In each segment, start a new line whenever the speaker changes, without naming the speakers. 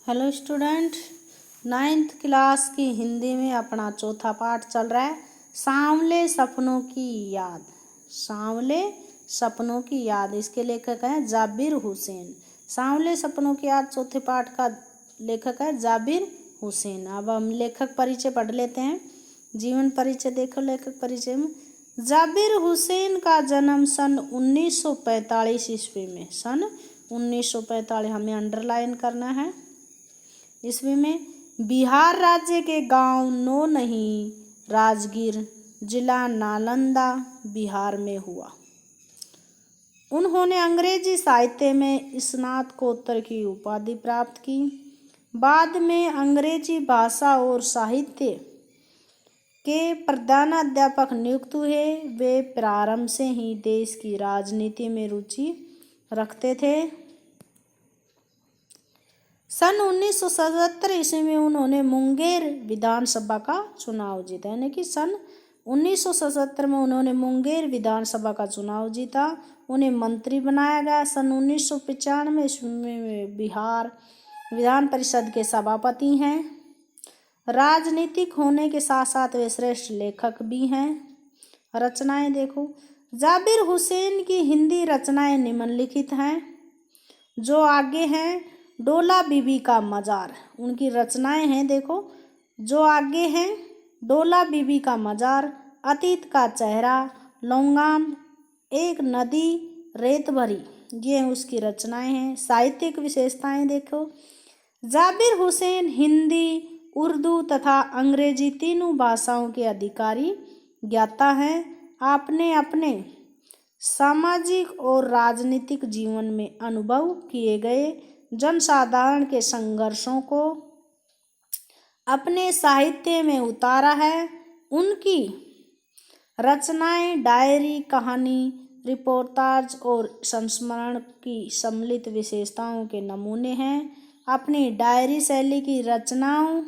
Hello student, 9th class की हिंदी में अपना चौथा पाठ चल रहा है। सांवले सपनों की याद। सांवले सपनों की याद, इसके लेखक हैं जाबिर हुसैन। सांवले सपनों की याद चौथे पाठ का लेखक है जाबिर हुसैन। अब हम लेखक परिचय पढ़ लेते हैं। जीवन परिचय देखो। लेखक परिचय में जाबिर हुसैन का जन्म सन 1945 ईस्वी में, सन 1945 हमें अंडरलाइन करना है ईस्वी में, बिहार राज्य के गांव नौनही, राजगीर, जिला नालंदा, बिहार में हुआ। उन्होंने अंग्रेजी साहित्य में स्नातकोत्तर की उपाधि प्राप्त की। बाद में अंग्रेजी भाषा और साहित्य के प्रधानाध्यापक नियुक्त हुए। वे प्रारंभ से ही देश की राजनीति में रुचि रखते थे। सन 1977 ईस्वी में उन्होंने मुंगेर विधानसभा का चुनाव जीता, यानी कि सन 1977 में उन्होंने मुंगेर विधानसभा का चुनाव जीता। उन्हें मंत्री बनाया गया। सन 1995 ईस्वी में बिहार विधान परिषद के सभापति हैं। राजनीतिक होने के साथ साथ वे श्रेष्ठ लेखक भी हैं। रचनाएं देखो। जाबिर हुसैन की हिंदी रचनाएं निम्नलिखित हैं। जो आगे हैं, डोला बीबी का मजार, उनकी रचनाएं हैं देखो। जो आगे हैं, डोला बीबी का मजार, अतीत का चेहरा, लौंगान, एक नदी रेत भरी, ये उसकी रचनाएं हैं। साहित्यिक विशेषताएं देखो। जाबिर हुसैन हिंदी, उर्दू तथा अंग्रेजी तीनों भाषाओं के अधिकारी ज्ञाता हैं। आपने अपने सामाजिक और राजनीतिक जीवन में अनुभव किए गए जनसाधारण के संघर्षों को अपने साहित्य में उतारा है। उनकी रचनाएं डायरी, कहानी, रिपोर्टाज और संस्मरण की सम्मिलित विशेषताओं के नमूने हैं। अपनी डायरी शैली की रचनाओं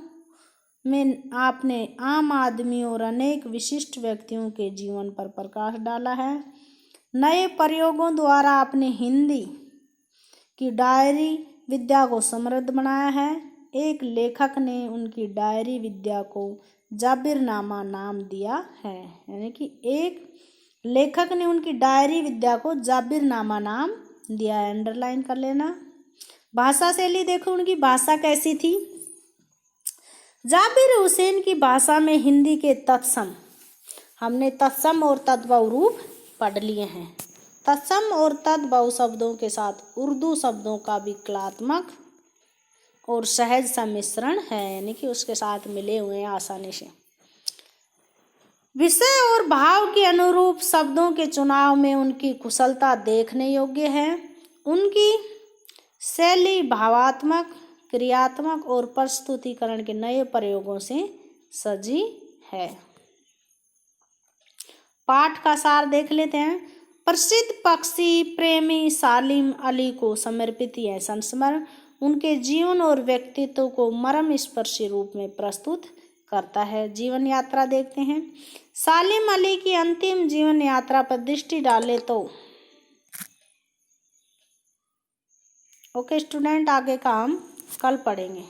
में आपने आम आदमी और अनेक विशिष्ट व्यक्तियों के जीवन पर प्रकाश डाला है। नए प्रयोगों द्वारा आपने हिंदी की डायरी विद्या को समृद्ध बनाया है। एक लेखक ने उनकी डायरी विद्या को जाबिरनामा नाम दिया है, यानी कि एक लेखक ने उनकी डायरी विद्या को जाबिरनामा नाम दिया है। अंडरलाइन कर लेना। भाषा शैली देखो, उनकी भाषा कैसी थी। जाबिर हुसैन की भाषा में हिंदी के तत्सम, हमने तत्सम और तद्भव रूप पढ़ लिए हैं। तत्सम और तद्भव शब्दों के साथ उर्दू शब्दों का विकलात्मक और सहज सम्मिश्रण है, यानी कि उसके साथ मिले हुए हैं आसानी से। विषय और भाव के अनुरूप शब्दों के चुनाव में उनकी कुशलता देखने योग्य है। उनकी शैली भावात्मक, क्रियात्मक और प्रस्तुतिकरण के नए प्रयोगों से सजी है। पाठ का सार देख लेते हैं। प्रसिद्ध पक्षी प्रेमी सालिम अली को समर्पित यह संस्मरण उनके जीवन और व्यक्तित्व को मर्मस्पर्शी रूप में प्रस्तुत करता है। जीवन यात्रा देखते हैं। सालिम अली की अंतिम जीवन यात्रा पर दृष्टि डालें तो ओके स्टूडेंट, आगे का हम कल पढ़ेंगे।